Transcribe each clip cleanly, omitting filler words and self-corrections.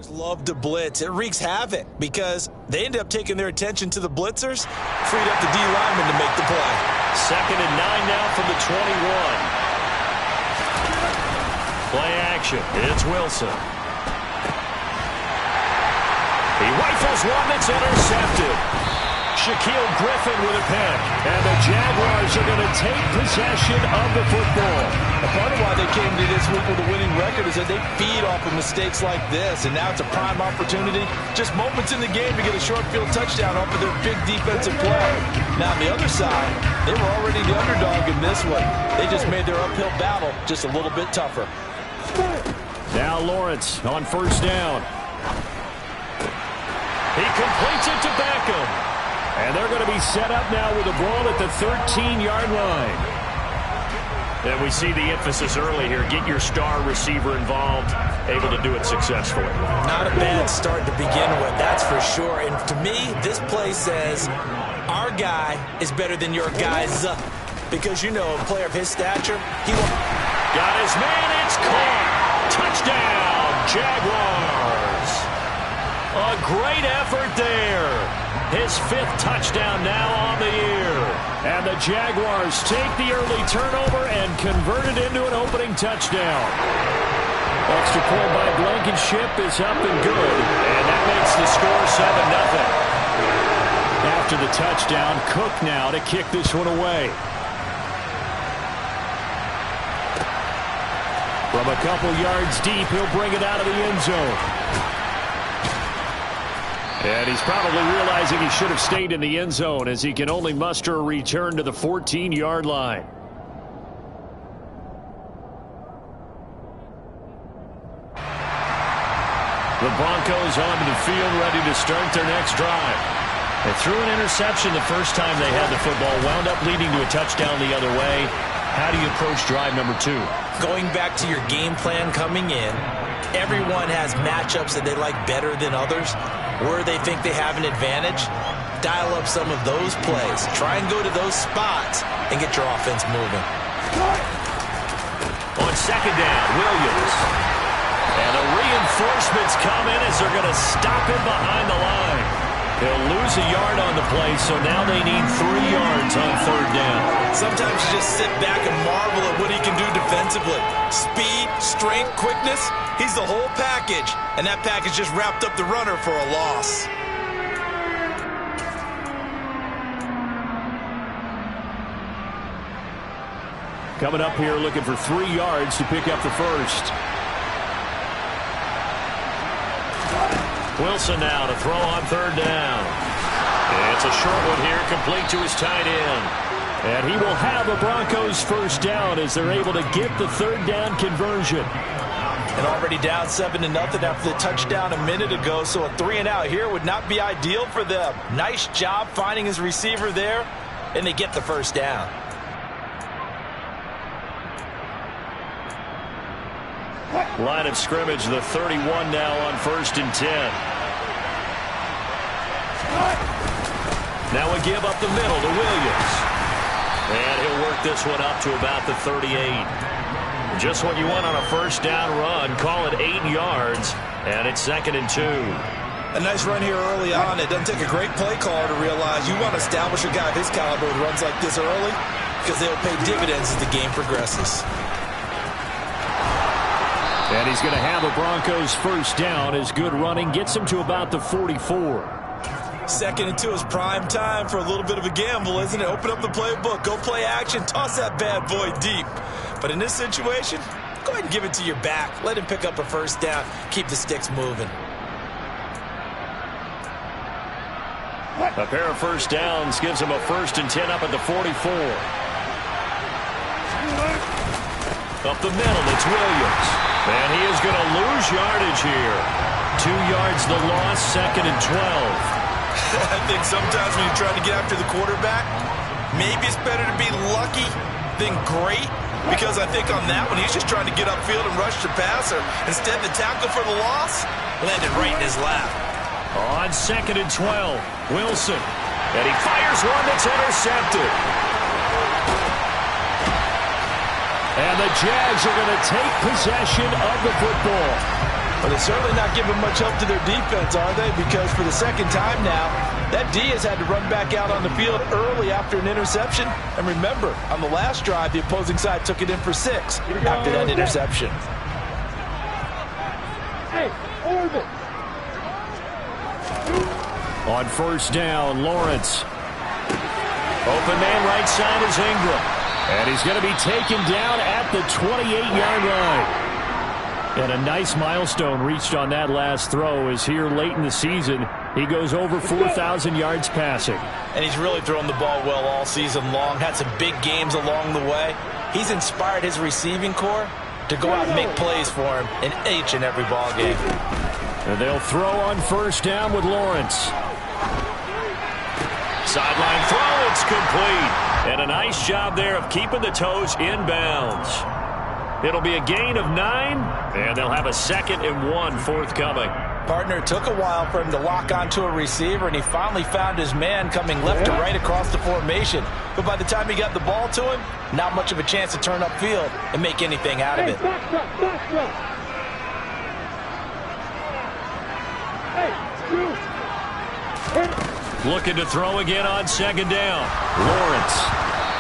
Love to blitz. It wreaks havoc because they end up taking their attention to the blitzers, freed up the D lineman to make the play. 2nd and 9 now from the 21. Play action. It's Wilson. He rifles one that's intercepted. Shaquille Griffin with a pick. And the Jaguars are going to take possession of the football. A part of why they came to this week with a winning record is that they feed off of mistakes like this. And now it's a prime opportunity, just moments in the game, to get a short field touchdown off of their big defensive play. Now on the other side, they were already the underdog in this one. They just made their uphill battle just a little bit tougher. Now Lawrence on 1st down. He completes it to Beckham. And they're going to be set up now with the ball at the 13-yard line. And we see the emphasis early here. Get your star receiver involved, able to do it successfully. Not a bad start to begin with, that's for sure. And to me, this play says our guy is better than your guy's. Because, you know, a player of his stature, he will... Got his man, it's caught. Touchdown, Jaguars. A great effort there. His 5th touchdown now on the year. And the Jaguars take the early turnover and convert it into an opening touchdown. Extra point by Blankenship is up and good. And that makes the score 7-0. After the touchdown, Cook now to kick this one away. From a couple yards deep, he'll bring it out of the end zone. And he's probably realizing he should have stayed in the end zone as he can only muster a return to the 14-yard line. The Broncos onto the field, ready to start their next drive. They threw an interception the first time they had the football, wound up leading to a touchdown the other way. How do you approach drive number 2? Going back to your game plan coming in, everyone has matchups that they like better than others. Where they think they have an advantage, dial up some of those plays. Try and go to those spots and get your offense moving. On 2nd down, Williams. And the reinforcements come in as they're going to stop him behind the line. He'll lose a yard on the play, so now they need 3 yards on 3rd down. Sometimes you just sit back and marvel at what he can do defensively. Speed, strength, quickness, he's the whole package. And that package just wrapped up the runner for a loss. Coming up here looking for 3 yards to pick up the first. Wilson now to throw on 3rd down. It's a short one here, complete to his tight end. And he will have a Broncos 1st down as they're able to get the 3rd down conversion. And already down 7-0 after the touchdown a minute ago, so a 3-and-out here would not be ideal for them. Nice job finding his receiver there, and they get the 1st down. Line of scrimmage, the 31 now on 1st and 10. Now a give up the middle to Williams. And he'll work this one up to about the 38. Just what you want on a 1st down run. Call it 8 yards, and it's 2nd and 2. A nice run here early on. It doesn't take a great play caller to realize you want to establish a guy of his caliber with runs like this early because they'll pay dividends as the game progresses. And he's going to have a Broncos 1st down as good running gets him to about the 44. 2nd and 2 is prime time for a little bit of a gamble, isn't it? Open up the playbook, go play action, toss that bad boy deep. But in this situation, go ahead and give it to your back. Let him pick up a 1st down. Keep the sticks moving. A pair of 1st downs gives him a 1st and 10 up at the 44. Up the middle, it's Williams. And he is going to lose yardage here. 2 yards the loss, 2nd and 12. I think sometimes when you're trying to get after the quarterback, maybe it's better to be lucky than great. Because I think on that one, he's just trying to get upfield and rush the passer. Instead, the tackle for the loss landed right in his lap. On 2nd and 12, Wilson. And he fires one that's intercepted. And the Jags are going to take possession of the football. Well, they're certainly not giving much help to their defense, are they? Because for the second time now, that D has had to run back out on the field early after an interception. And remember, on the last drive, the opposing side took it in for 6 after that interception. On first down, Lawrence. Open man right side is Ingram. And he's going to be taken down at the 28-yard line. And a nice milestone reached on that last throw as here late in the season, he goes over 4,000 yards passing. And he's really thrown the ball well all season long, had some big games along the way. He's inspired his receiving corps to go out and make plays for him in each and every ball game. And they'll throw on first down with Lawrence. Sideline throw, it's complete. And a nice job there of keeping the toes in bounds. It'll be a gain of 9, and they'll have a 2nd and 1 forthcoming. Partner, took a while for him to lock onto a receiver, and he finally found his man coming left to right across the formation. But by the time he got the ball to him, not much of a chance to turn upfield and make anything out of it. Looking to throw again on second down. Lawrence.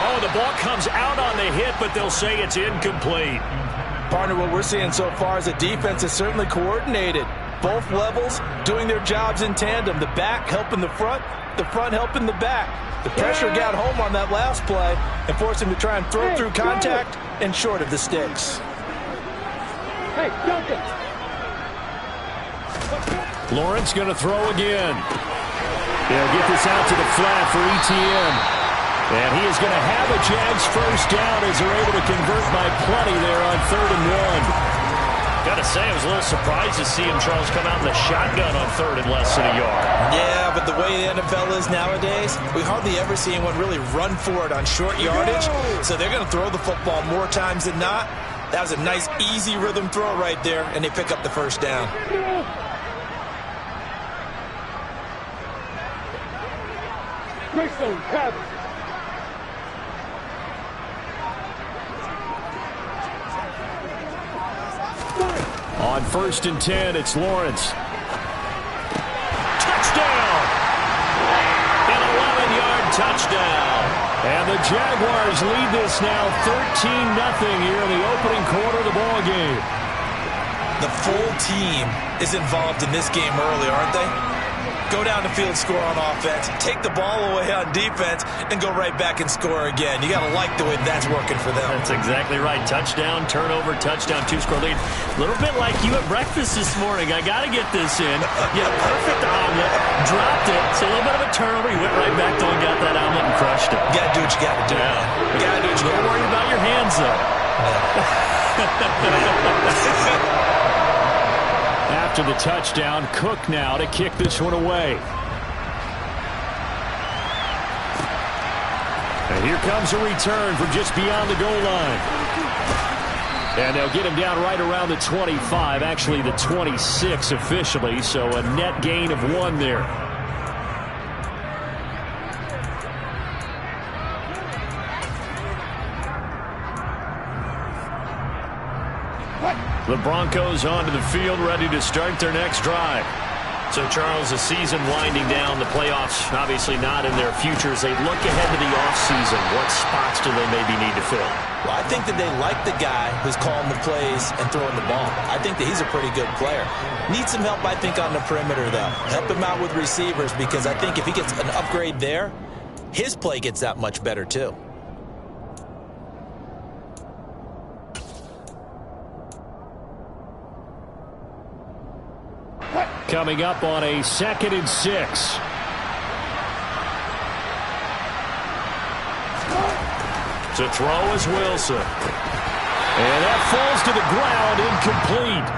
Oh, the ball comes out on the hit, but they'll say it's incomplete. Partner, what we're seeing so far is a defense is certainly coordinated. Both levels doing their jobs in tandem. The back helping the front helping the back. The pressure got home on that last play and forced him to try and throw through contact and short of the sticks. Lawrence going to throw again. They'll get this out to the flat for ETN. And he is going to have a Jags first down as they're able to convert by plenty there on 3rd and 1. Got to say, I was a little surprised to see him, Charles, come out in the shotgun on 3rd and less than a yard. Yeah, but the way the NFL is nowadays, we hardly ever see anyone really run for it on short yardage. So they're going to throw the football more times than not. That was a nice, easy rhythm throw right there, and they pick up the first down. On 1st and 10, it's Lawrence. Touchdown! An 11-yard touchdown. And the Jaguars lead this now 13-0 here in the opening quarter of the ball game. The full team is involved in this game early, aren't they? Go down the field, score on offense, take the ball away on defense, and go right back and score again. You got to like the way that's working for them. That's exactly right. Touchdown, turnover, touchdown, 2-score lead. A little bit like you at breakfast this morning. I got to get this in. You had a perfect omelet, dropped it, so a little bit of a turnover. You went right back to and got that omelet and crushed it. You got to do what you got to do. Yeah. You got to do what you got to do. Don't worry about your hands, though. After the touchdown, Cook now to kick this one away. And here comes a return from just beyond the goal line. And they'll get him down right around the 25, actually the 26 officially, so a net gain of 1 there. The Broncos onto the field, ready to start their next drive. So, Charles, the season winding down, the playoffs obviously not in their futures. They look ahead to the offseason. What spots do they maybe need to fill? Well, I think that they like the guy who's calling the plays and throwing the ball. I think that he's a pretty good player. Needs some help, I think, on the perimeter, though. Help him out with receivers, because I think if he gets an upgrade there, his play gets that much better, too. Coming up on a 2nd and 6. To throw is Wilson. And that falls to the ground, incomplete.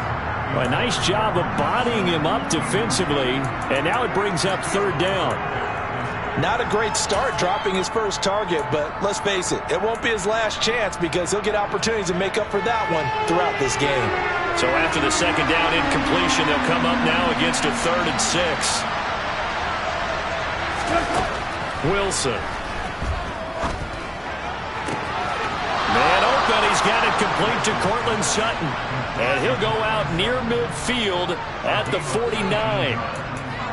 A nice job of bodying him up defensively. And now it brings up 3rd down. Not a great start dropping his first target, but let's face it, it won't be his last chance, because he'll get opportunities to make up for that one throughout this game. So after the 2nd down incompletion, they'll come up now against a 3rd and 6. Wilson. Man open, he's got it complete. complete to Cortland Sutton. And he'll go out near midfield at the 49.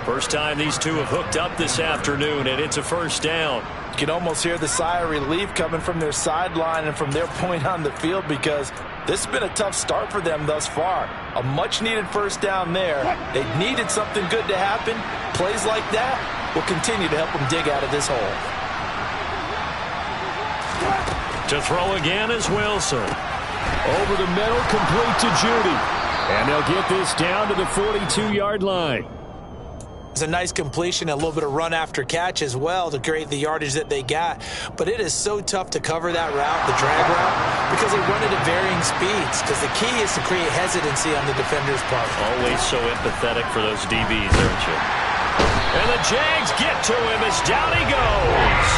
First time these two have hooked up this afternoon, and it's a first down. You can almost hear the sigh of relief coming from their sideline and from their point on the field, because this has been a tough start for them thus far. A much-needed first down there. They needed something good to happen. Plays like that will continue to help them dig out of this hole. To throw again is Wilson. Over the middle, complete to Judy. And they'll get this down to the 42-yard line. It's a nice completion, a little bit of run after catch as well to create the yardage that they got. But it is so tough to cover that route, the drag route, because they run it at varying speeds. Because the key is to create hesitancy on the defender's part. Always so empathetic for those DBs, aren't you? And the Jags get to him as down he goes.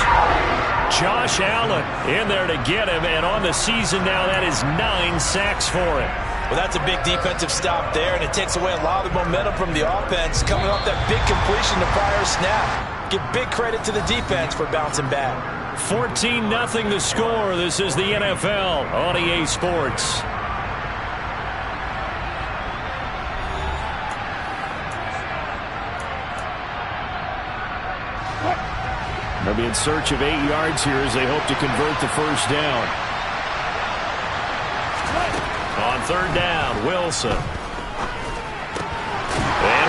Josh Allen in there to get him, and on the season now, that is 9 sacks for him. Well, that's a big defensive stop there, and it takes away a lot of the momentum from the offense coming off that big completion the prior snap. Give big credit to the defense for bouncing back. 14-0 the score. This is the NFL on EA Sports. They'll be in search of 8 yards here as they hope to convert the first down. On third down, Wilson. And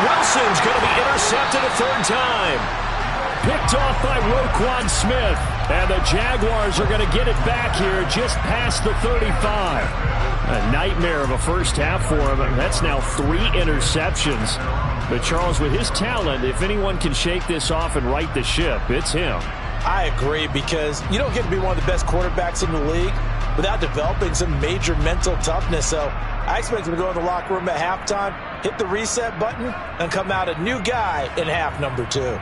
Wilson's going to be intercepted a third time. Picked off by Roquan Smith. And the Jaguars are going to get it back here just past the 35. A nightmare of a first half for him. That's now 3 interceptions. But Charles, with his talent, if anyone can shake this off and right the ship, it's him. I agree, because you don't get to be one of the best quarterbacks in the league without developing some major mental toughness. So I expect him to go in the locker room at halftime, hit the reset button, and come out a new guy in half number 2.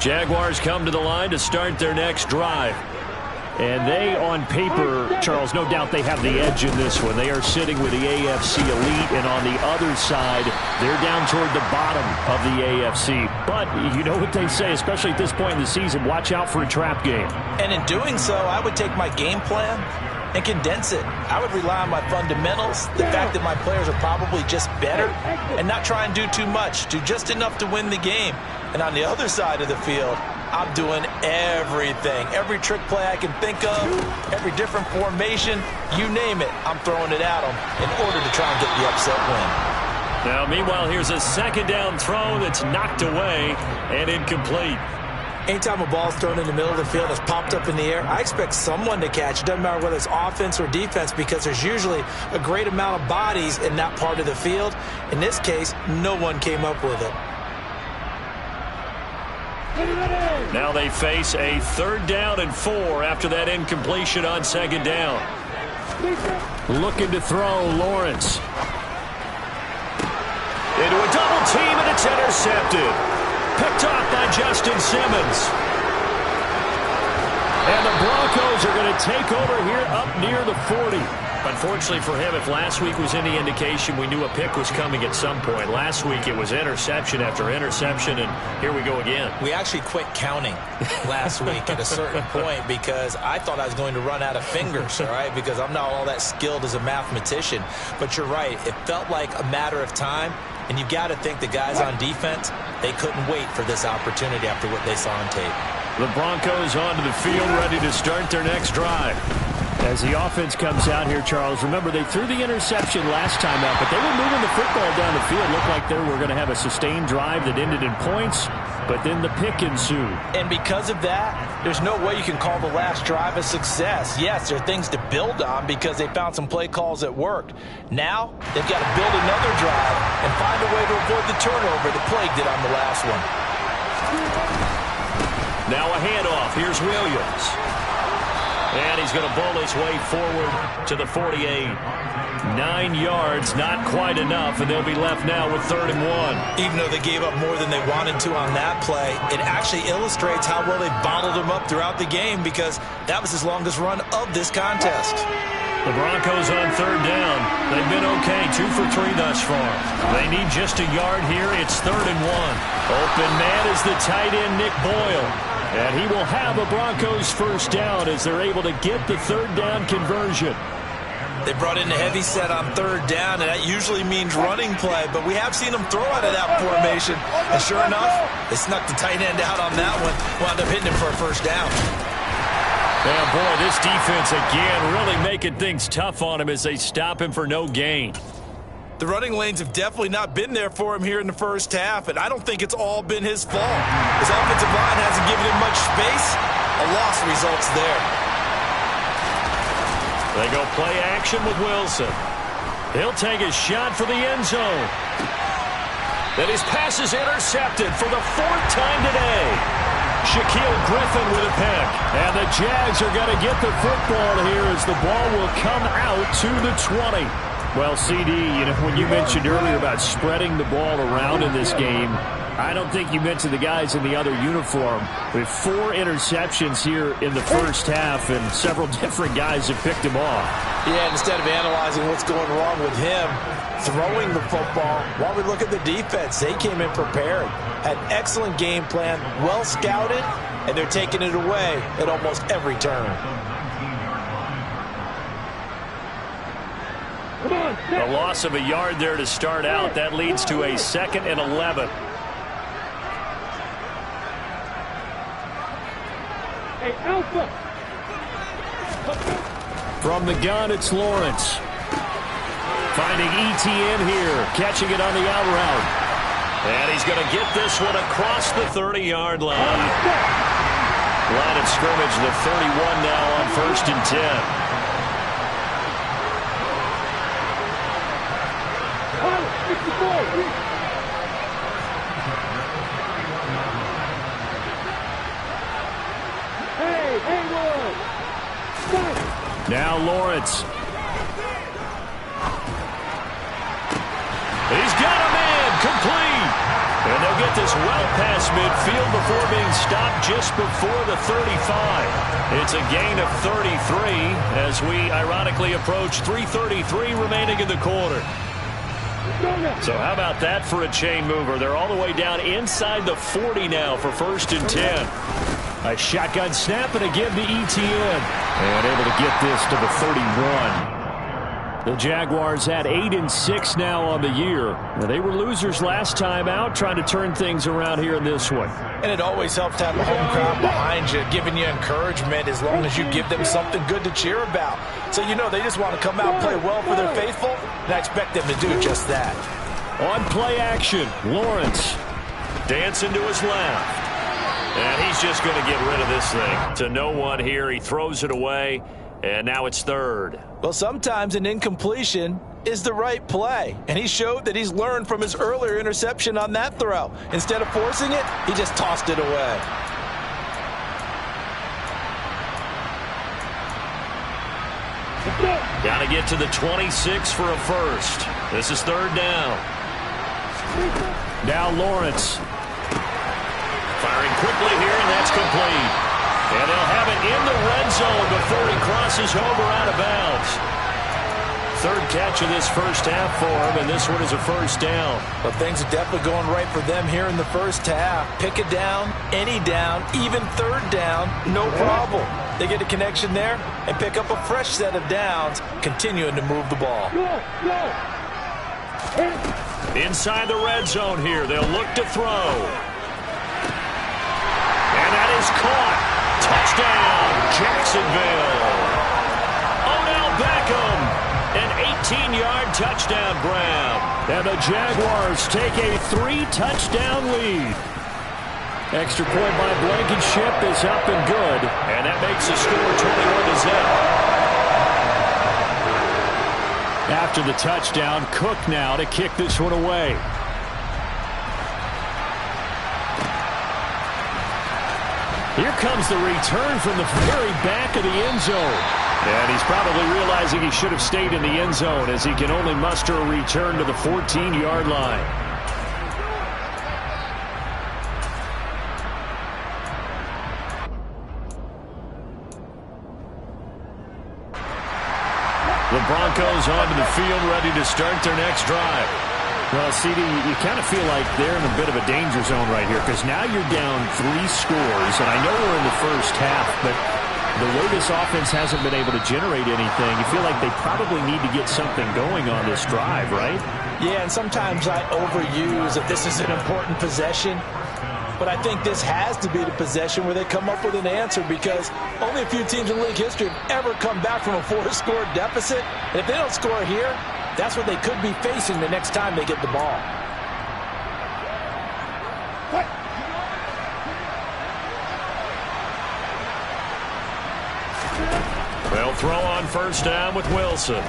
Jaguars come to the line to start their next drive. And they, on paper, Charles, no doubt they have the edge in this one. They are sitting with the AFC elite, and on the other side, they're down toward the bottom of the AFC. But you know what they say, especially at this point in the season, watch out for a trap game. And in doing so, I would take my game plan and condense it. I would rely on my fundamentals, the fact that my players are probably just better, and not try and do too much, do just enough to win the game. And on the other side of the field, I'm doing everything. Every trick play I can think of, every different formation, you name it, I'm throwing it at them in order to try and get the upset win. Now, meanwhile, here's a second down throw that's knocked away and incomplete. Anytime a ball's thrown in the middle of the field that's popped up in the air, I expect someone to catch. It doesn't matter whether it's offense or defense, because there's usually a great amount of bodies in that part of the field. In this case, no one came up with it. Now they face a 3rd down and 4 after that incompletion on 2nd down. Looking to throw, Lawrence. Into a double team, and it's intercepted. Picked off by Justin Simmons. And the Broncos are going to take over here up near the 40. Unfortunately for him, if last week was any indication, we knew a pick was coming at some point. Last week it was interception after interception, and here we go again. We actually quit counting last week at a certain point because I thought I was going to run out of fingers, all right, because I'm not all that skilled as a mathematician. But you're right. It felt like a matter of time, and you've got to think the guys on defense, they couldn't wait for this opportunity after what they saw on tape. The Broncos onto the field, ready to start their next drive. As the offense comes out here, Charles, remember they threw the interception last time out, but they were moving the football down the field. Looked like they were going to have a sustained drive that ended in points, but then the pick ensued. And because of that, there's no way you can call the last drive a success. Yes, there are things to build on because they found some play calls that worked. Now, they've got to build another drive and find a way to avoid the turnover that plagued it on the last one. Now a handoff. Here's Williams. And he's going to bowl his way forward to the 48. 9 yards, not quite enough, and they'll be left now with 3rd and 1. Even though they gave up more than they wanted to on that play, it actually illustrates how well they bottled them up throughout the game because that was his longest run of this contest. The Broncos on third down. They've been okay, 2 for 3 thus far. They need just a yard here. It's 3rd and 1. Open man is the tight end, Nick Boyle. And he will have a Broncos first down as they're able to get the third down conversion. They brought in a heavy set on third down, and that usually means running play, but we have seen them throw out of that formation. And sure enough, they snuck the tight end out on that one, wound up hitting him for a first down. And boy, this defense again really making things tough on him as they stop him for no gain. The running lanes have definitely not been there for him here in the first half, and I don't think it's all been his fault. His offensive line hasn't given him much space. A loss results there. They go play action with Wilson. He'll take a shot for the end zone. Then his pass is intercepted for the 4th time today. Shaquille Griffin with a pick. And the Jags are going to get the football here as the ball will come out to the 20. Well, CD, you know, when you mentioned earlier about spreading the ball around in this game, I don't think you mentioned the guys in the other uniform. With 4 interceptions here in the first half, and several different guys have picked him off. Yeah, instead of analyzing what's going wrong with him, throwing the football, while we look at the defense, they came in prepared. Had an excellent game plan, well scouted, and they're taking it away at almost every turn. A loss of a yard there to start out. That leads to a 2nd and 11. Hey, Alpha. From the gun, it's Lawrence. Finding ETN here, catching it on the out route. And he's going to get this one across the 30-yard line. Line of scrimmage, the 31 now on 1st and 10. Now Lawrence. He's got a man complete. And they'll get this well past midfield before being stopped just before the 35. It's a gain of 33 as we ironically approach 3:33 remaining in the quarter. So how about that for a chain mover? They're all the way down inside the 40 now for 1st and 10. A shotgun snap and again to ETN. And able to get this to the 31. The Jaguars at 8-6 now on the year. Now, they were losers last time out, trying to turn things around here in this one. And it always helps to have the home crowd behind you, giving you encouragement as long as you give them something good to cheer about. So you know they just want to come out and play well for their faithful, and I expect them to do just that. On play action, Lawrence dancing to his left. And he's just going to get rid of this thing. To no one here, he throws it away, and now it's 3rd. Well, sometimes an incompletion is the right play, and he showed that he's learned from his earlier interception on that throw. Instead of forcing it, he just tossed it away. Got to get to the 26 for a first. This is 3rd down. Now Lawrence. Firing quickly here, and that's complete. And they'll have it in the red zone before he crosses over out of bounds. 3rd catch of this first half for him, and this one is a first down. Well, things are definitely going right for them here in the first half. Pick a down, any down, even 3rd down, no problem. They get a connection there and pick up a fresh set of downs, continuing to move the ball. Inside the red zone here, they'll look to throw. And that is caught. Touchdown, Jacksonville. Odell Beckham, an 18-yard touchdown grab. And the Jaguars take a 3-touchdown lead. Extra point by Blankenship is up and good. And that makes the score 21-0. After the touchdown, Cook now to kick this one away. Here comes the return from the very back of the end zone. And he's probably realizing he should have stayed in the end zone as he can only muster a return to the 14-yard line. The Broncos onto the field, ready to start their next drive. Well, CD, you kind of feel like they're in a bit of a danger zone right here because now you're down 3 scores, and I know we're in the first half, but the way this offense hasn't been able to generate anything, you feel like they probably need to get something going on this drive, right? Yeah, and sometimes I overuse that this is an important possession. But I think this has to be the possession where they come up with an answer because only a few teams in league history have ever come back from a 4-score deficit. And if they don't score here, that's what they could be facing the next time they get the ball. They'll throw on first down with Wilson.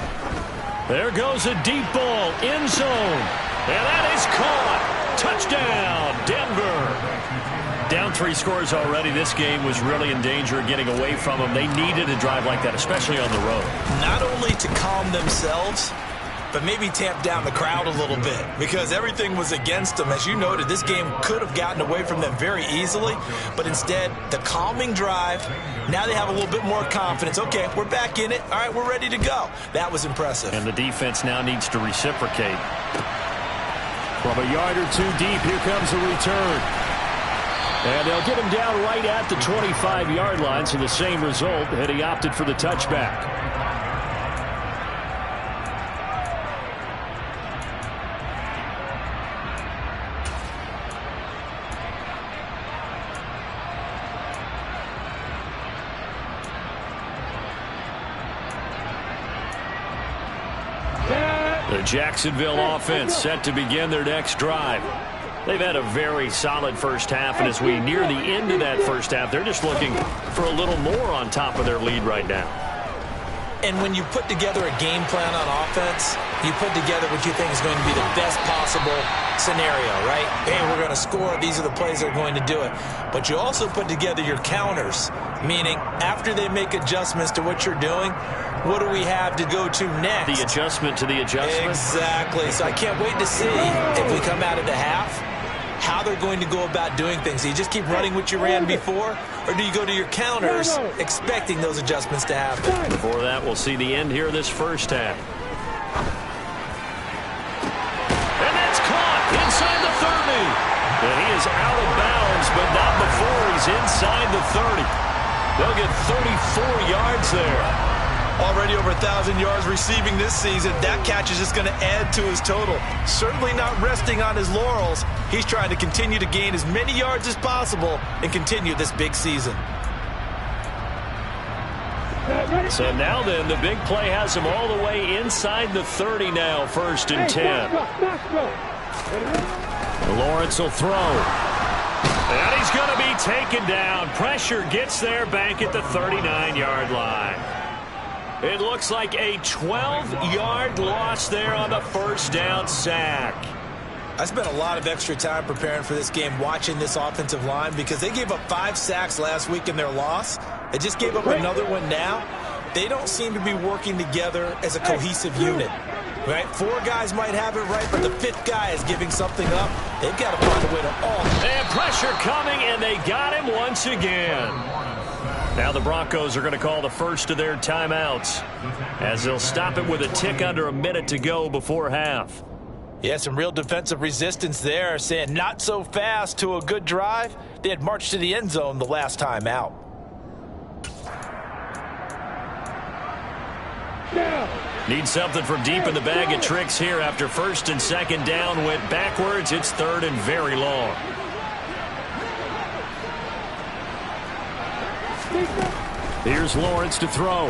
There goes a deep ball, end zone. And that is caught. Touchdown, Denver. Down 3 scores already. This game was really in danger of getting away from them. They needed a drive like that, especially on the road. Not only to calm themselves, but maybe tamp down the crowd a little bit because everything was against them. As you noted, this game could have gotten away from them very easily, but instead, the calming drive, now they have a little bit more confidence. Okay, we're back in it. All right, we're ready to go. That was impressive. And the defense now needs to reciprocate. From a yard or 2 deep, here comes the return. And they'll get him down right at the 25-yard line, so the same result, and he opted for the touchback. The Jacksonville offense set to begin their next drive. They've had a very solid first half, and as we near the end of that first half, they're just looking for a little more on top of their lead right now. And when you put together a game plan on offense, you put together what you think is going to be the best possible scenario, right? Hey, we're going to score. These are the plays that are going to do it. But you also put together your counters, meaning after they make adjustments to what you're doing, what do we have to go to next? The adjustment to the adjustment? Exactly. So I can't wait to see if we come out of the half, how they're going to go about doing things. Do you just keep running what you ran before, or do you go to your counters expecting those adjustments to happen? Before that, we'll see the end here of this first half. And that's caught inside the 30. And he is out of bounds, but not before he's inside the 30. They'll get 34 yards there. Already over 1,000 yards receiving this season. That catch is just going to add to his total. Certainly not resting on his laurels. He's trying to continue to gain as many yards as possible and continue this big season. So now then, the big play has him all the way inside the 30 now, 1st and 10. Lawrence will throw. And he's going to be taken down. Pressure gets there back at the 39-yard line. It looks like a 12-yard loss there on the first down sack. I spent a lot of extra time preparing for this game watching this offensive line because they gave up 5 sacks last week in their loss. They just gave up another one now. They don't seem to be working together as a cohesive unit. Right? 4 guys might have it right, but the 5th guy is giving something up. They've got to find a way to And pressure coming, and they got him once again. Now the Broncos are going to call the first of their timeouts as they'll stop it with a tick under a minute to go before half. Yeah, some real defensive resistance there, saying not so fast to a good drive. They had marched to the end zone the last time out. Need something from deep in the bag of tricks here after 1st and 2nd down went backwards. It's 3rd and very long. Here's Lawrence to throw.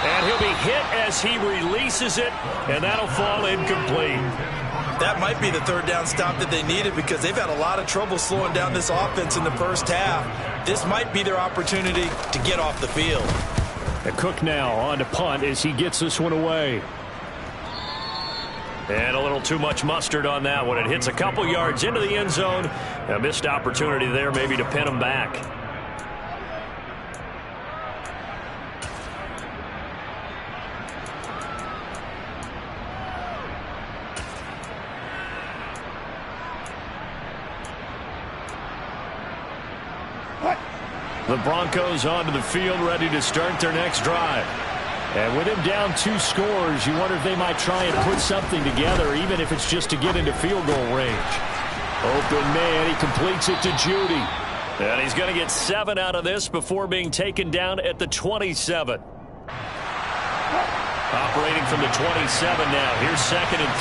And he'll be hit as he releases it, and that'll fall incomplete. That might be the 3rd down stop that they needed because they've had a lot of trouble slowing down this offense in the first half. This might be their opportunity to get off the field. And Cook now on to punt as he gets this one away. And a little too much mustard on that one. It hits a couple yards into the end zone. A missed opportunity there maybe to pin him back. The Broncos onto the field ready to start their next drive. And with him down 2 scores, you wonder if they might try and put something together, even if it's just to get into field goal range. Open man, he completes it to Judy. And he's going to get 7 out of this before being taken down at the 27. Operating from the 27 now. Here's 2nd and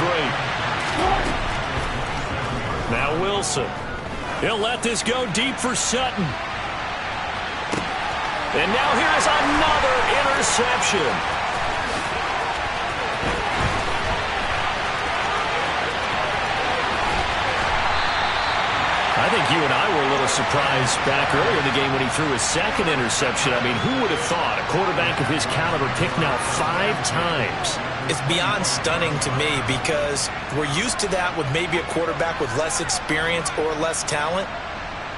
3. Now Wilson. He'll let this go deep for Sutton. And now here is another interception. I think you and I were a little surprised back earlier in the game when he threw his 2nd interception. I mean, who would have thought a quarterback of his caliber picked now 5 times? It's beyond stunning to me because we're used to that with maybe a quarterback with less experience or less talent.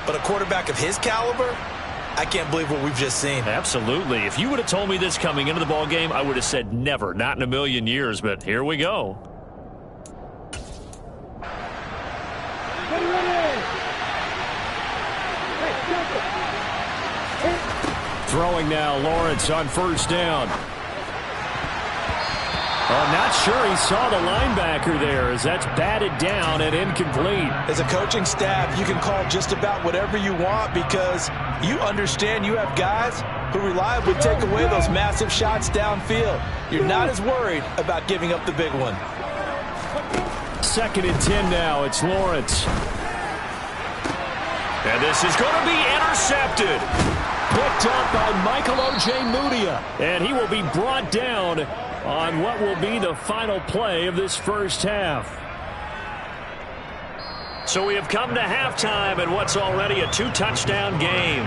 But a quarterback of his caliber, I can't believe what we've just seen. Absolutely. If you would have told me this coming into the ball game, I would have said never, not in a million years. But here we go. Throwing now, Lawrence on 1st down. I'm not sure he saw the linebacker there as that's batted down and incomplete. As a coaching staff, you can call just about whatever you want because you understand you have guys who reliably take away those massive shots downfield. You're not as worried about giving up the big one. 2nd and 10 now. It's Lawrence. And this is going to be intercepted. Picked up by Michael Ojemudia. And he will be brought down on what will be the final play of this first half. So we have come to halftime in what's already a 2-touchdown game.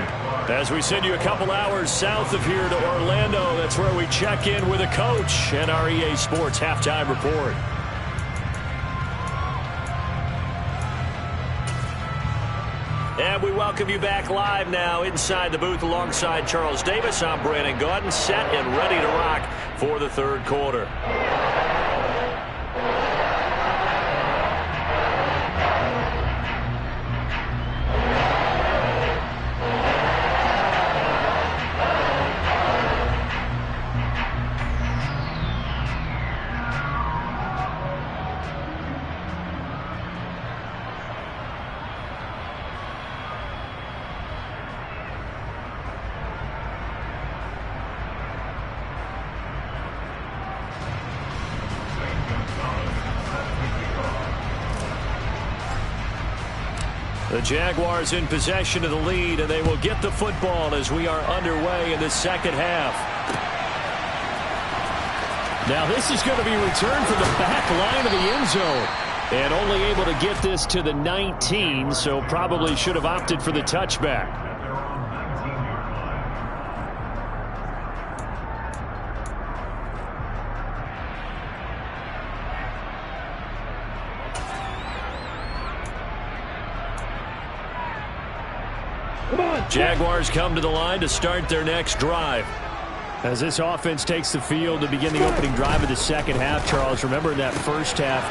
As we send you a couple hours south of here to Orlando, that's where we check in with a coach and our EA Sports Halftime Report. And we welcome you back live now inside the booth alongside Charles Davis. I'm Brandon Gaudin, set and ready to rock for the 3rd quarter. The Jaguars in possession of the lead, and they will get the football as we are underway in the 2nd half. Now this is going to be returned from the back line of the end zone. And only able to get this to the 19, so probably should have opted for the touchback. Jaguars come to the line to start their next drive. As this offense takes the field to begin the opening drive of the 2nd half, Charles, remember in that first half,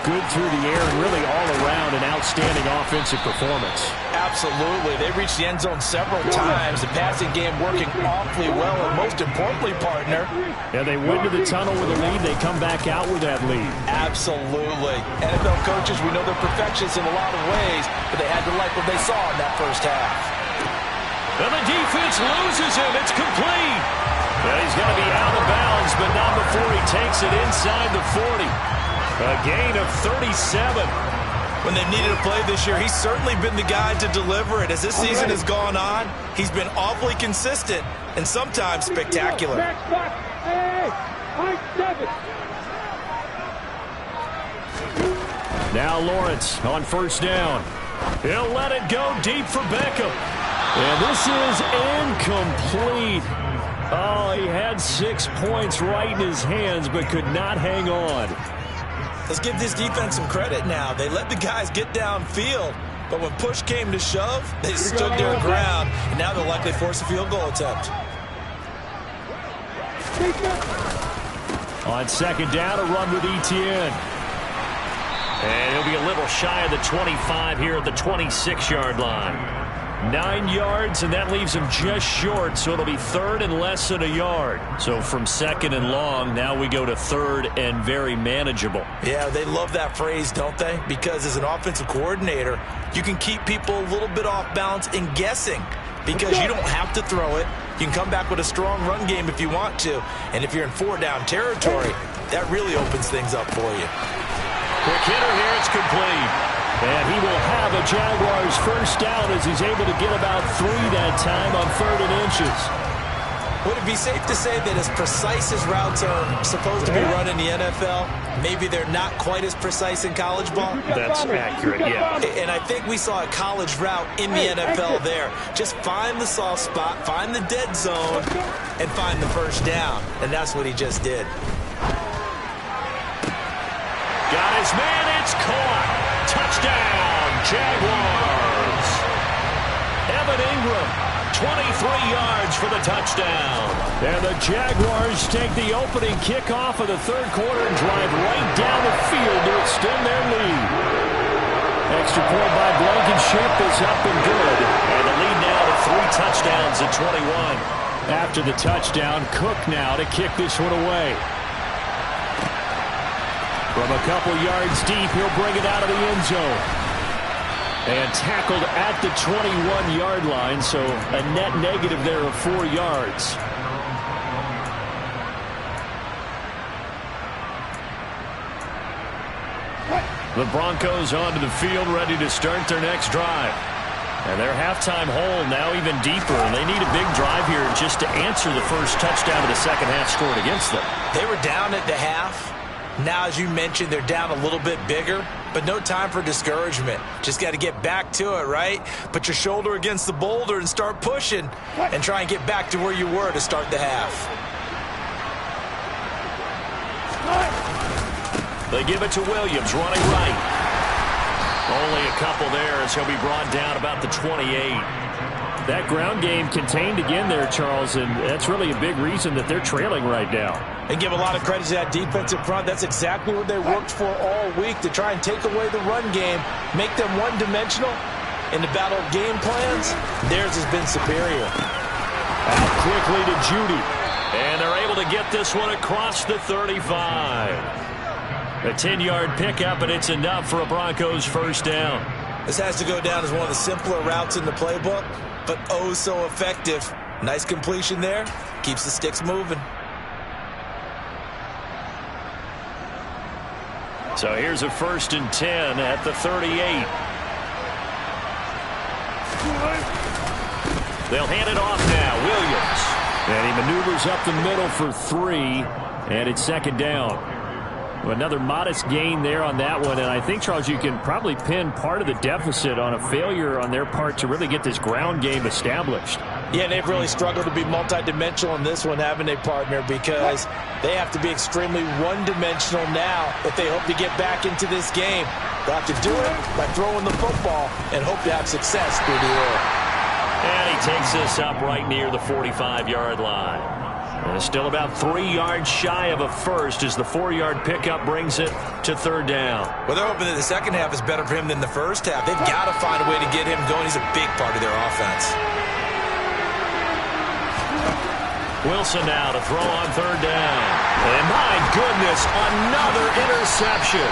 good through the air and really all around an outstanding offensive performance. Absolutely. They reached the end zone several times. The passing game working awfully well, and most importantly, partner. Yeah, they went to the tunnel with a lead. They come back out with that lead. Absolutely. NFL coaches, we know they're perfectionists in a lot of ways, but they had to like what they saw in that first half. And the defense loses him. It's complete. And he's going to be out of bounds, but not before he takes it inside the 40. A gain of 37. When they've needed a play this year, he's certainly been the guy to deliver it. As this season has gone on, he's been awfully consistent and sometimes spectacular. Now Lawrence on 1st down. He'll let it go deep for Beckham. And this is incomplete. Oh, he had 6 points right in his hands, but could not hang on. Let's give this defense some credit now. They let the guys get downfield, but when push came to shove, they stood their ground, and now they'll likely force a field goal attempt. On 2nd down, a run with Etienne. And he'll be a little shy of the 25 here at the 26-yard line. 9 yards, and that leaves him just short, so it'll be third and less than a yard. So from second and long, now we go to third and very manageable. Yeah, they love that phrase, don't they? Because as an offensive coordinator, you can keep people a little bit off balance and guessing because you don't have to throw it. You can come back with a strong run game if you want to. And if you're in 4-down territory, that really opens things up for you. Quick hitter here, it's complete. And he will have a Jaguars first down as he's able to get about 3 that time on 3rd and inches. Would it be safe to say that as precise as routes are supposed to be run in the NFL, maybe they're not quite as precise in college ball? That's accurate, yeah. And I think we saw a college route in the NFL there. Just find the soft spot, find the dead zone, and find the first down. And that's what he just did. Got his man, it's caught. Touchdown, Jaguars. Evan Ingram, 23 yards for the touchdown. And the Jaguars take the opening kickoff of the third quarter and drive right down the field to extend their lead. Extra point by Blankenship is up and good. And the lead now to 3 touchdowns at 21. After the touchdown, Cook now to kick this one away. From a couple yards deep, he'll bring it out of the end zone. And tackled at the 21-yard line, so a net negative there of 4 yards. The Broncos onto the field, ready to start their next drive. And their halftime hole now even deeper, and they need a big drive here just to answer the first touchdown of the second half scored against them. They were down at the half. Now, as you mentioned, they're down a little bit bigger, but no time for discouragement. Just got to get back to it, right? Put your shoulder against the boulder and start pushing and try and get back to where you were to start the half. They give it to Williams, running right. Only a couple there as he'll be brought down about the 28. That ground game contained again there, Charles, and that's really a big reason that they're trailing right now. And give a lot of credit to that defensive front. That's exactly what they worked for all week, to try and take away the run game, make them one-dimensional. In the battle of game plans, theirs has been superior. Out quickly to Judy. And they're able to get this one across the 35. A 10-yard pickup, and it's enough for a Broncos first down. This has to go down as one of the simpler routes in the playbook, but oh so effective. Nice completion there. Keeps the sticks moving. So here's a 1st and 10 at the 38. They'll hand it off now. Williams. And he maneuvers up the middle for 3, and it's second down. Another modest gain there on that one, and I think, Charles, you can probably pin part of the deficit on a failure on their part to really get this ground game established. Yeah, they've really struggled to be multidimensional in this one, haven't they, partner? Because they have to be extremely one-dimensional now if they hope to get back into this game. They'll have to do it by throwing the football and hope to have success through the air. And he takes this up right near the 45-yard line. And still about 3 yards shy of a first as the 4-yard pickup brings it to third down. Well, they're hoping that the second half is better for him than the first half. They've got to find a way to get him going. He's a big part of their offense. Wilson now to throw on third down. And my goodness, another interception.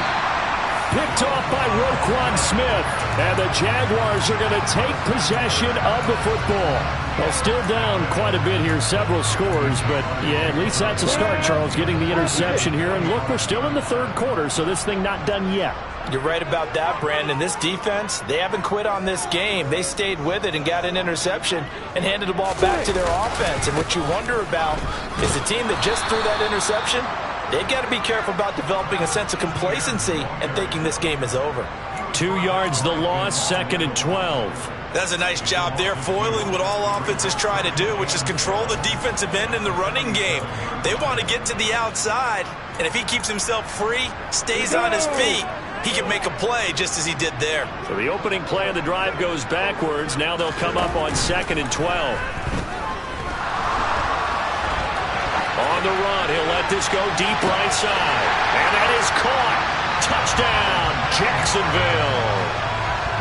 Picked off by Roquan Smith. And the Jaguars are going to take possession of the football. Well, still down quite a bit here, several scores, but yeah, at least that's a start, Charles, getting the interception here. And look, we're still in the third quarter, so this thing not done yet. You're right about that, Brandon. This defense, they haven't quit on this game. They stayed with it and got an interception and handed the ball back to their offense. And what you wonder about is the team that just threw that interception, they've got to be careful about developing a sense of complacency and thinking this game is over. 2 yards the loss, 2nd and 12. That's a nice job there, foiling what all offenses try to do, which is control the defensive end in the running game. They want to get to the outside, and if he keeps himself free, stays on his feet, he can make a play just as he did there. So the opening play of the drive goes backwards. Now they'll come up on 2nd and 12. On the run, he'll let this go deep right side. And that is caught. Touchdown, Jacksonville.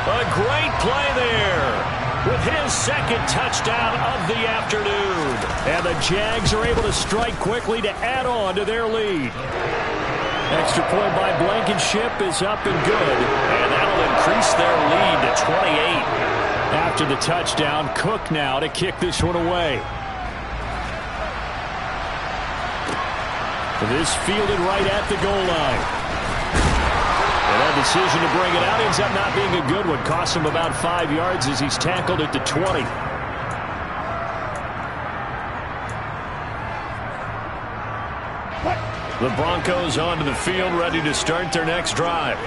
A great play there. with his second touchdown of the afternoon. And the Jags are able to strike quickly to add on to their lead. Extra point by Blankenship is up and good. And that'll increase their lead to 28. After the touchdown, Cook now to kick this one away. This fielded right at the goal line. And that decision to bring it out ends up not being a good one. Costs him about 5 yards as he's tackled at the 20. The Broncos onto the field, ready to start their next drive.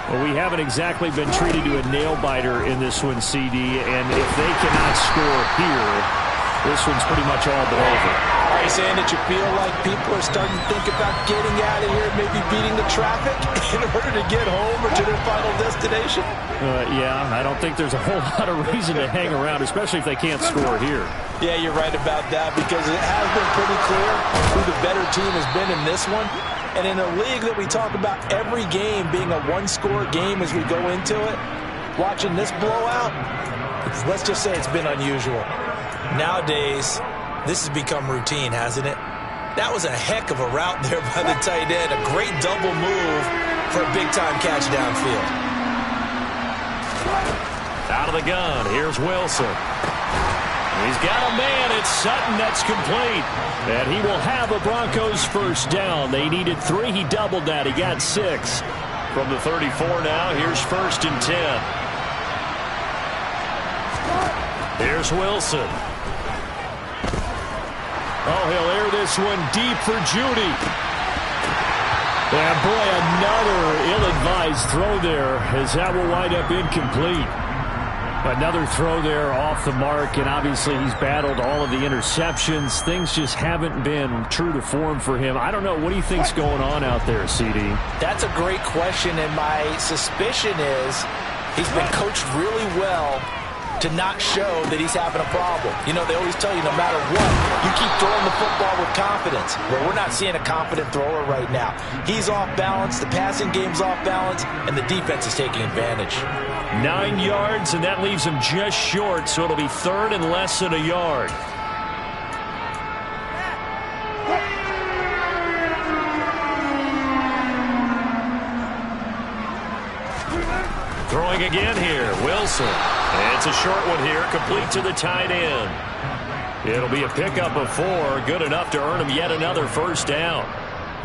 Well, we haven't exactly been treated to a nail-biter in this one, CD. And if they cannot score here, this one's pretty much all but over. Are you saying that you feel like people are starting to think about getting out of here, maybe beating the traffic in order to get home or to their final destination? Yeah, I don't think there's a whole lot of reason to hang around, especially if they can't score here. Yeah, you're right about that, because it has been pretty clear who the better team has been in this one. And in a league that we talk about every game being a one-score game as we go into it, watching this blowout, let's just say it's been unusual. Nowadays, this has become routine, hasn't it? That was a heck of a route there by the tight end. A great double move for a big-time catch downfield. Out of the gun, here's Wilson. He's got a man. It's Sutton that's complete. And he will have a Broncos first down. They needed 3. He doubled that. He got 6. From the 34 now, here's 1st and 10. Here's Wilson. Oh, he'll air this one deep for Judy. And boy, another ill-advised throw there, as that will wind up incomplete. Another throw there off the mark, and obviously he's battled all of the interceptions. Things just haven't been true to form for him. I don't know. What do you think's going on out there, CD? That's a great question, and my suspicion is he's been coached really well to not show that he's having a problem. You know, they always tell you no matter what, you keep throwing the football with confidence. Well, we're not seeing a confident thrower right now. He's off balance, the passing game's off balance, and the defense is taking advantage. 9 yards, and that leaves him just short, so it'll be 3rd and less than a yard. Throwing again here, Wilson. And it's a short one here, complete to the tight end. It'll be a pickup of 4, good enough to earn him yet another first down.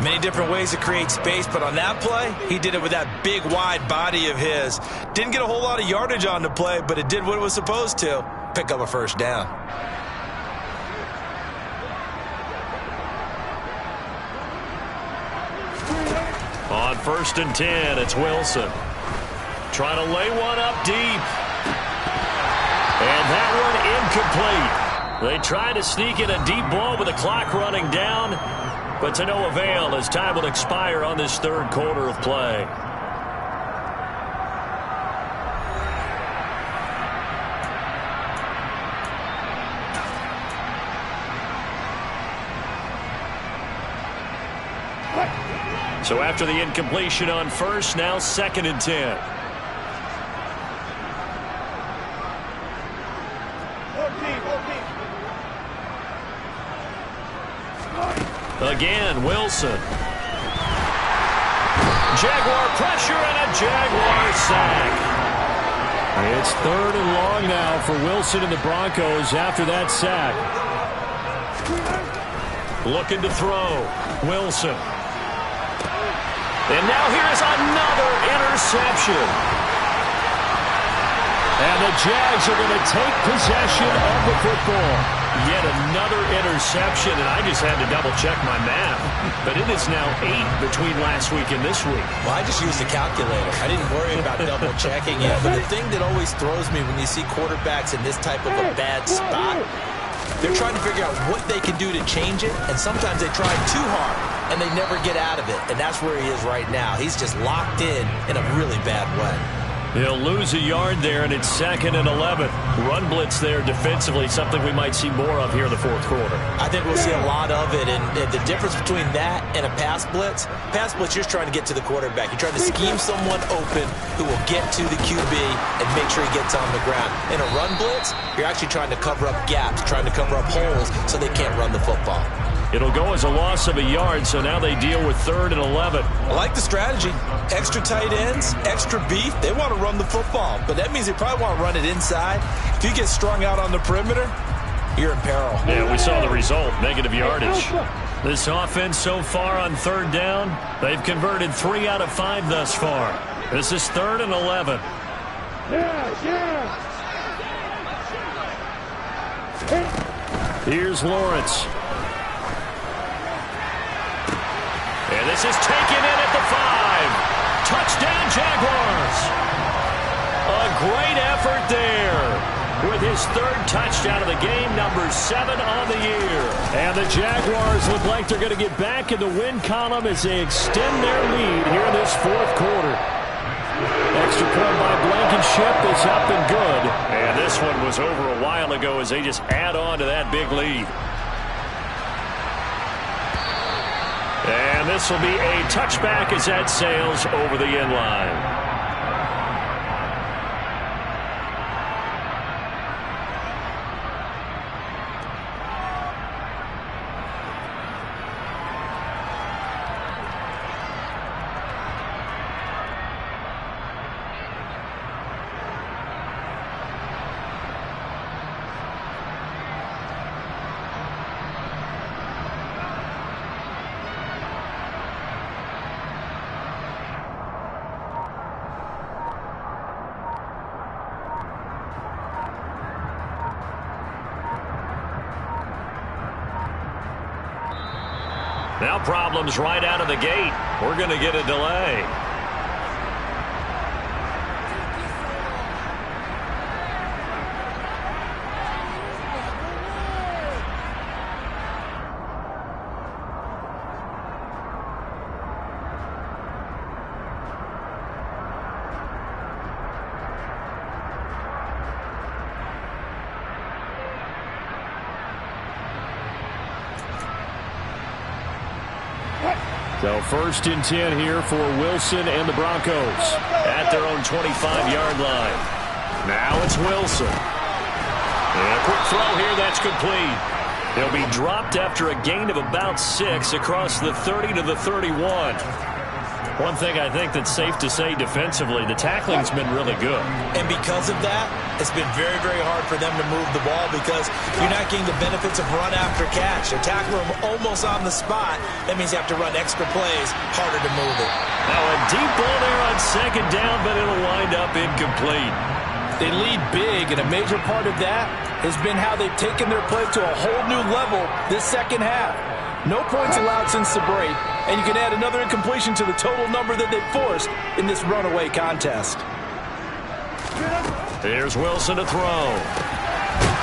Many different ways to create space, but on that play, he did it with that big, wide body of his. Didn't get a whole lot of yardage on the play, but it did what it was supposed to. Pick up a first down. On 1st and 10, it's Wilson. Trying to lay one up deep. And that one incomplete. They tried to sneak in a deep ball with the clock running down, but to no avail as time will expire on this 3rd quarter of play. So after the incompletion on 1st, now 2nd and 10. Again, Wilson. Jaguar pressure and a Jaguar sack. It's 3rd and long now for Wilson and the Broncos after that sack. Looking to throw. Wilson. And now here's another interception. And the Jags are going to take possession of the football. Yet another interception, and I just had to double-check my math. But it is now 8 between last week and this week. Well, I just used a calculator. I didn't worry about double-checking it. But the thing that always throws me when you see quarterbacks in this type of a bad spot, they're trying to figure out what they can do to change it, and sometimes they try too hard, and they never get out of it. And that's where he is right now. He's just locked in a really bad way. He'll lose a yard there, and it's 2nd and 11. Run blitz there defensively, something we might see more of here in the fourth quarter. I think we'll see a lot of it, and the difference between that and a pass blitz, you're trying to get to the quarterback. You're trying to scheme someone open who will get to the QB and make sure he gets on the ground. In a run blitz, you're actually trying to cover up gaps, trying to cover up holes so they can't run the football. It'll go as a loss of a yard, so now they deal with 3rd and 11. I like the strategy. Extra tight ends, extra beef. They want to run the football, but that means they probably want to run it inside. If you get strung out on the perimeter, you're in peril. Yeah, we saw the result, negative yardage. This offense so far on 3rd down, they've converted 3 out of 5 thus far. This is 3rd and 11. Here's Lawrence. And this is taken in at the 5. Touchdown, Jaguars. A great effort there with his 3rd touchdown of the game, number 7 on the year. And the Jaguars look like they're going to get back in the win column as they extend their lead here in this 4th quarter. Extra point by Blankenship is up and good. And this one was over a while ago as they just add on to that big lead. And this will be a touchback as that sails over the end line. Now problems right out of the gate. We're going to get a delay. So 1st and 10 here for Wilson and the Broncos at their own 25-yard line. Now it's Wilson. And a quick throw here, that's complete. They'll be dropped after a gain of about 6 across the 30 to the 31. One thing I think that's safe to say defensively, the tackling's been really good. And because of that, it's been very, very hard for them to move the ball because you're not getting the benefits of run after catch. They're tackling them almost on the spot. That means you have to run extra plays, harder to move it. Now a deep ball there on 2nd down, but it'll wind up incomplete. They lead big, and a major part of that has been how they've taken their play to a whole new level this 2nd half. No points allowed since the break, and you can add another incompletion to the total number that they've forced in this runaway contest. Here's Wilson to throw.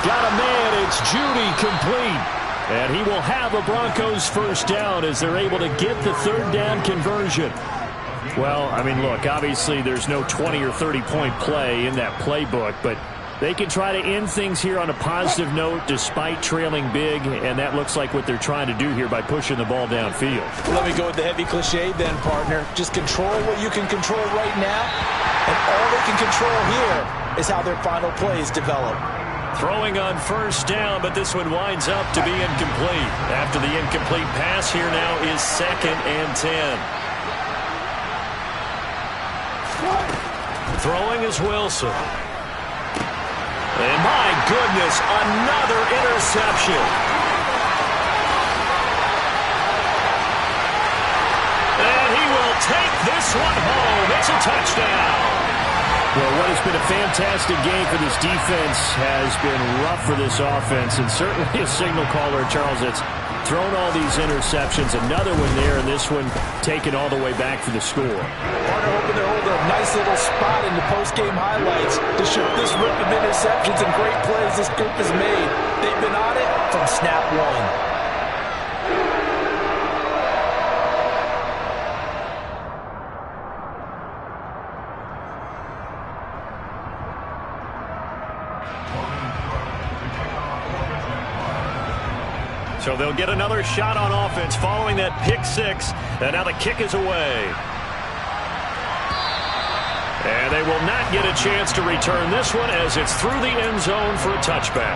Got a man, it's Judy, complete. And he will have a Broncos 1st down as they're able to get the 3rd down conversion. Well, I mean, look, obviously there's no 20 or 30-point play in that playbook, but they can try to end things here on a positive note despite trailing big, and that looks like what they're trying to do here by pushing the ball downfield. Let me go with the heavy cliche then, partner. Just control what you can control right now, and all they can control here is how their final plays develop. Throwing on 1st down, but this one winds up to be incomplete. After the incomplete pass, here now is 2nd and 10. Throwing is Wilson. And my goodness, another interception. And he will take this one home. It's a touchdown. Well, what has been a fantastic game for this defense has been rough for this offense, and certainly a signal caller, Charles, that's thrown all these interceptions. Another one there, and this one taken all the way back for the score. Partner hoping to hold a nice little spot in the post-game highlights to show this rip of interceptions and great plays this group has made. They've been on it from snap one. So they'll get another shot on offense following that pick six. And now the kick is away. And they will not get a chance to return this one as it's through the end zone for a touchback.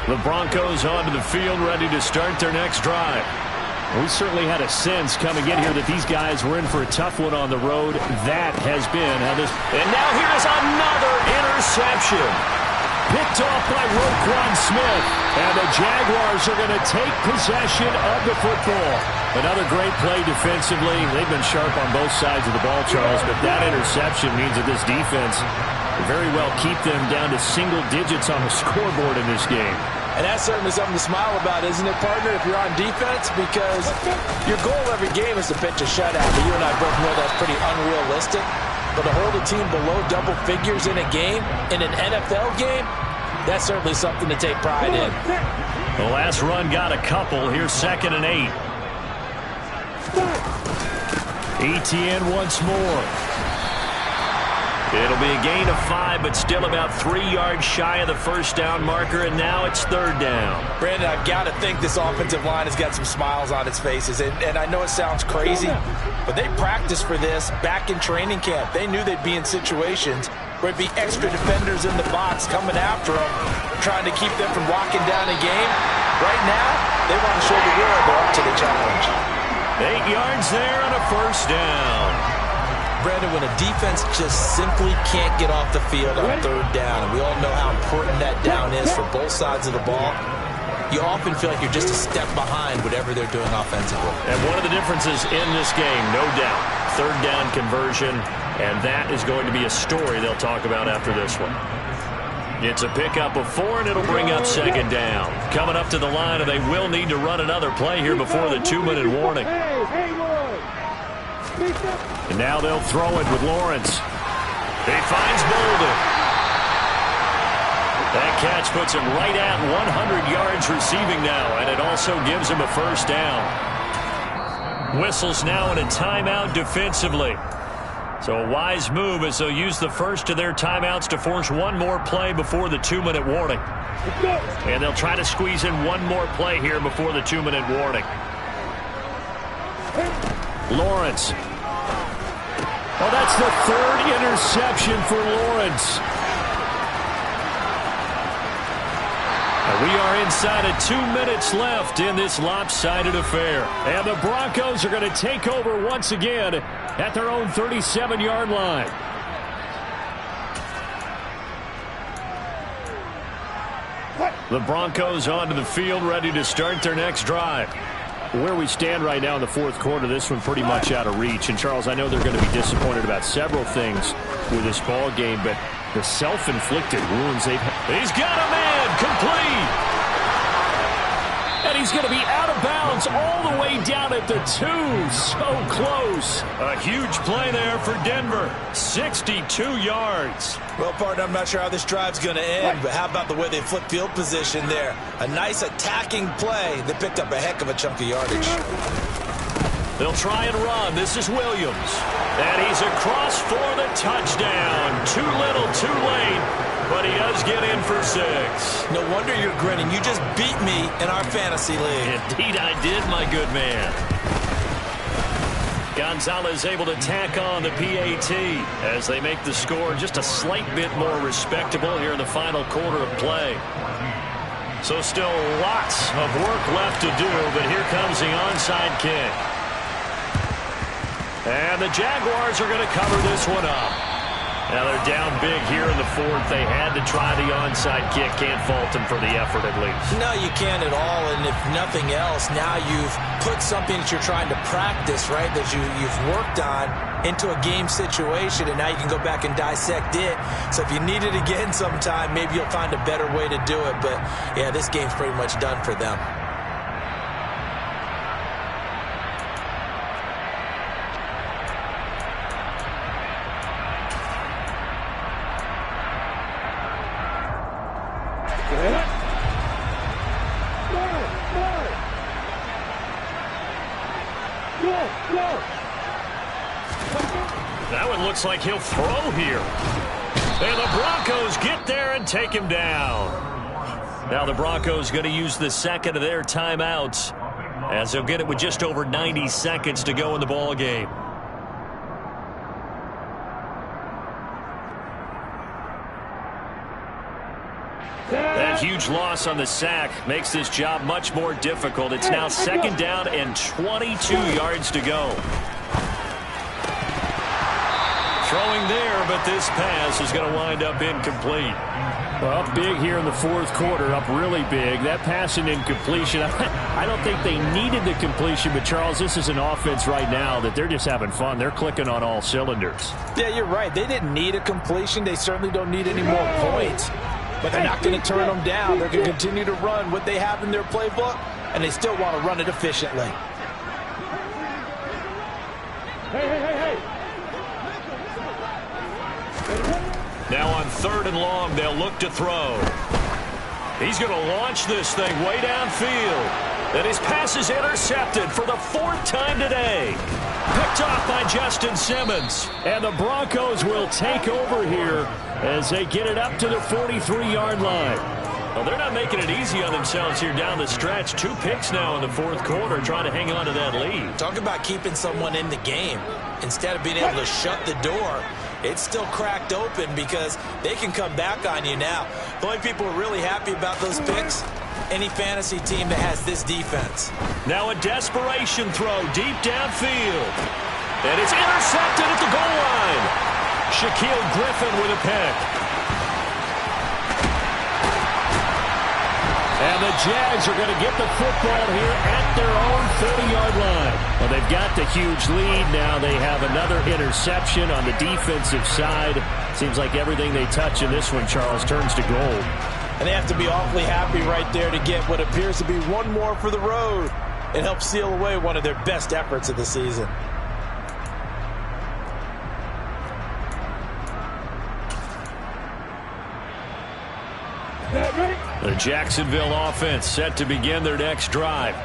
The Broncos onto the field, ready to start their next drive. We certainly had a sense coming in here that these guys were in for a tough one on the road. That has been how this... And now here's another interception. Picked off by Roquan Smith. And the Jaguars are going to take possession of the football. Another great play defensively. They've been sharp on both sides of the ball, Charles, but that interception means that this defense will very well keep them down to single digits on the scoreboard in this game. And that's certainly something to smile about, isn't it, partner, if you're on defense? Because your goal every game is to pitch a shutout. But you and I both know that's pretty unrealistic. But to hold a team below double figures in a game, in an NFL game, that's certainly something to take pride in. The last run got a couple. Here's 2nd and 8. Etienne once more. It'll be a gain of 5, but still about 3 yards shy of the first down marker, and now it's 3rd down. Brandon, I've got to think this offensive line has got some smiles on its faces, and I know it sounds crazy, but they practiced for this back in training camp. They knew they'd be in situations where it'd be extra defenders in the box coming after them, trying to keep them from locking down a game. Right now, they want to show the world they're up to the challenge. 8 yards there on a first down. Brandon, when a defense just simply can't get off the field on 3rd down, and we all know how important that down is for both sides of the ball, you often feel like you're just a step behind whatever they're doing offensively. And one of the differences in this game, no doubt, 3rd down conversion, and that is going to be a story they'll talk about after this one. It's a pickup of 4, and it'll bring up 2nd down. Coming up to the line, and they will need to run another play here before the 2-minute warning. And now they'll throw it with Lawrence. He finds Bolden. That catch puts him right at 100 yards receiving now, and it also gives him a first down. Whistles now in a timeout defensively. So a wise move as they'll use the first of their timeouts to force one more play before the 2-minute warning. And they'll try to squeeze in one more play here before the 2-minute warning. Lawrence. Oh, that's the 3rd interception for Lawrence. And we are inside of 2 minutes left in this lopsided affair. And the Broncos are going to take over once again at their own 37-yard line. The Broncos onto the field, ready to start their next drive. Where we stand right now in the 4th quarter, this one pretty much out of reach. And, Charles, I know they're going to be disappointed about several things with this ball game, but the self-inflicted wounds they've had. He's got a man complete. And he's going to be out of bounds all the way down at the 2. So close. A huge play there for Denver. 62 yards. Well, partner, I'm not sure how this drive's going to end, but how about the way they flip field position there? A nice attacking play that picked up a heck of a chunk of yardage. They'll try and run. This is Williams. And he's across for the touchdown. Too little, too late. But he does get in for 6. No wonder you're grinning. You just beat me in our fantasy league. Indeed I did, my good man. Gonzalez able to tack on the PAT as they make the score just a slight bit more respectable here in the final quarter of play. So still lots of work left to do, but here comes the onside kick. And the Jaguars are going to cover this one up. Now they're down big here in the 4th. They had to try the onside kick. Can't fault them for the effort at least. No, you can't at all. And if nothing else, now you've put something that you're trying to practice, right, that you've worked on into a game situation, and now you can go back and dissect it. So if you need it again sometime, maybe you'll find a better way to do it. But, yeah, this game's pretty much done for them. That one looks like he'll throw here. And the Broncos get there and take him down. Now the Broncos going to use the second of their timeouts, as they'll get it with just over 90 seconds to go in the ball game. That huge loss on the sack makes this job much more difficult. It's now second down and 22 yards to go. Throwing there, but this pass is going to wind up incomplete. Well, up big here in the fourth quarter, up really big. That pass and incompletion, I don't think they needed the completion, but Charles, this is an offense right now that they're just having fun. They're clicking on all cylinders. Yeah, you're right. They didn't need a completion. They certainly don't need any more points. But they're not going to turn them down. They're going to continue to run what they have in their playbook, and they still want to run it efficiently. Hey. Now on 3rd and long, they'll look to throw. He's going to launch this thing way downfield. And his pass is intercepted for the 4th time today. Picked off by Justin Simmons. And the Broncos will take over here as they get it up to the 43-yard line. Well, they're not making it easy on themselves here down the stretch. 2 picks now in the 4th quarter, trying to hang on to that lead. Talk about keeping someone in the game. Instead of being able to shut the door, it's still cracked open because they can come back on you now. The only people who are really happy about those picks, any fantasy team that has this defense. Now a desperation throw deep downfield. And it's intercepted at the goal line. Shaquille Griffin with a pick. And the Jags are going to get the football here at their own 30-yard line. Well, they've got the huge lead. Now they have another interception on the defensive side. Seems like everything they touch in this one, Charles, turns to gold. And they have to be awfully happy right there to get what appears to be one more for the road. It helps seal away one of their best efforts of the season. The Jacksonville offense set to begin their next drive.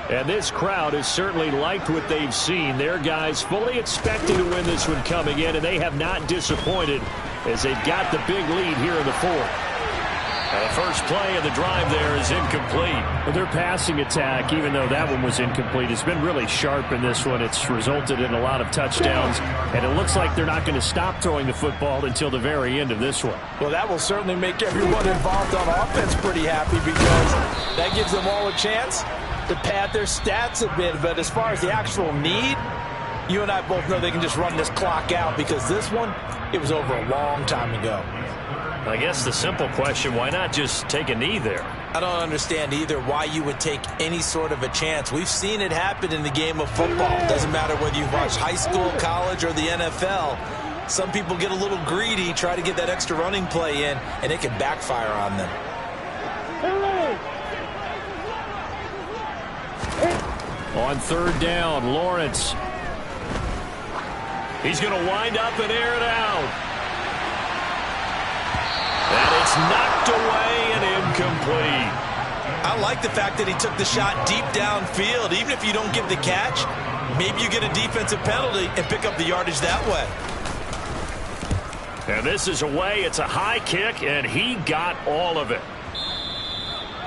And this crowd has certainly liked what they've seen. Their guys fully expecting to win this one coming in, and they have not disappointed as they've got the big lead here in the 4th. The first play of the drive there is incomplete. Well, their passing attack, even though that one was incomplete, has been really sharp in this one. It's resulted in a lot of touchdowns, and it looks like they're not going to stop throwing the football until the very end of this one. Well, that will certainly make everyone involved on offense pretty happy because that gives them all a chance to pad their stats a bit. But as far as the actual need, you and I both know they can just run this clock out because this one, it was over a long time ago. I guess the simple question, why not just take a knee there? I don't understand either why you would take any sort of a chance. We've seen it happen in the game of football. It doesn't matter whether you've watched high school, college, or the NFL. Some people get a little greedy, try to get that extra running play in, and it can backfire on them. On 3rd down, Lawrence. He's going to wind up and air it out. And it's knocked away and incomplete. I like the fact that he took the shot deep downfield. Even if you don't get the catch, maybe you get a defensive penalty and pick up the yardage that way. And this is away. It's a high kick, and he got all of it.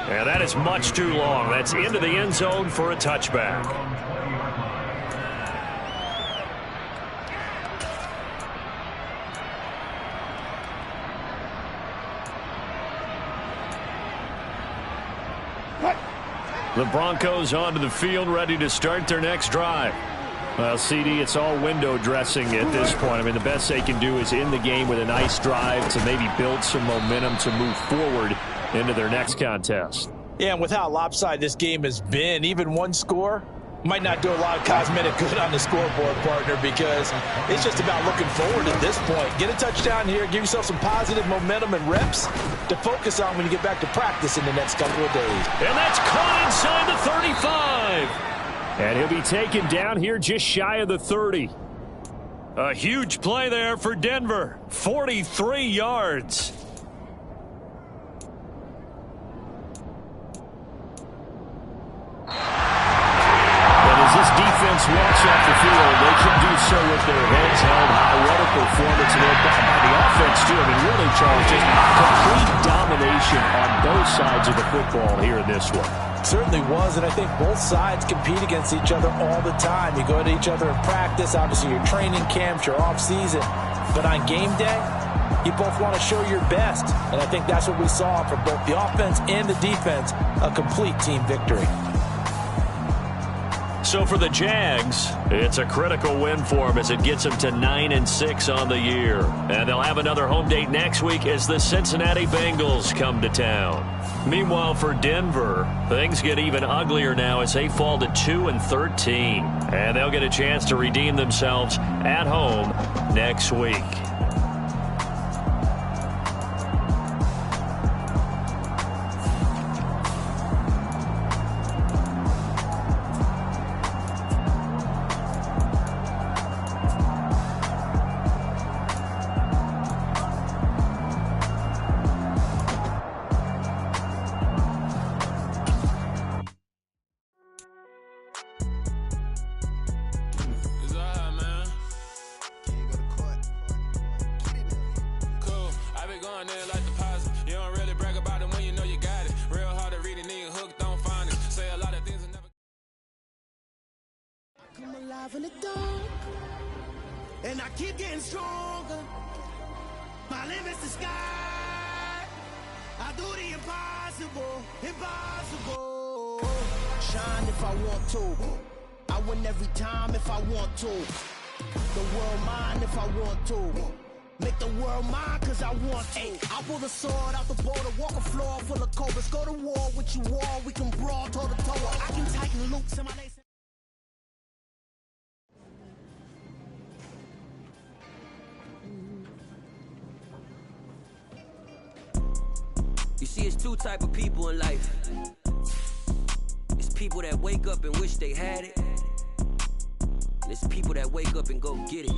And that is much too long. That's into the end zone for a touchback. The Broncos onto the field, ready to start their next drive. Well, CD, it's all window dressing at this point. I mean, the best they can do is end the game with a nice drive to maybe build some momentum to move forward into their next contest. Yeah, and with how lopsided this game has been, even one score might not do a lot of cosmetic good on the scoreboard, partner, because it's just about looking forward at this point. Get a touchdown here, give yourself some positive momentum and reps to focus on when you get back to practice in the next couple of days. And that's caught inside the 35. And he'll be taken down here just shy of the 30. A huge play there for Denver. 43 yards. As this defense walks off the field, they can do so with their heads held high. Charles. Just complete domination on both sides of the football here in this one. Certainly was, and I think both sides compete against each other all the time. You go to each other in practice, obviously your training camps, your off-season, but on game day, you both want to show your best, and I think that's what we saw from both the offense and the defense, a complete team victory. So for the Jags, it's a critical win for them as it gets them to 9-6 on the year. And they'll have another home date next week as the Cincinnati Bengals come to town. Meanwhile, for Denver, things get even uglier now as they fall to 2-13. And they'll get a chance to redeem themselves at home next week. In the dark, and I keep getting stronger. My limit's the sky. I do the impossible, impossible. Shine if I want to. I win every time if I want to. The world mine if I want to. Make the world mine cause I want to. I pull the sword out the border, walk a floor full of cobras. Go to war with you all, we can brawl toe to toe. I can tighten loops in my lace. You see, it's two type of people in life. It's people that wake up and wish they had it. And it's people that wake up and go get it.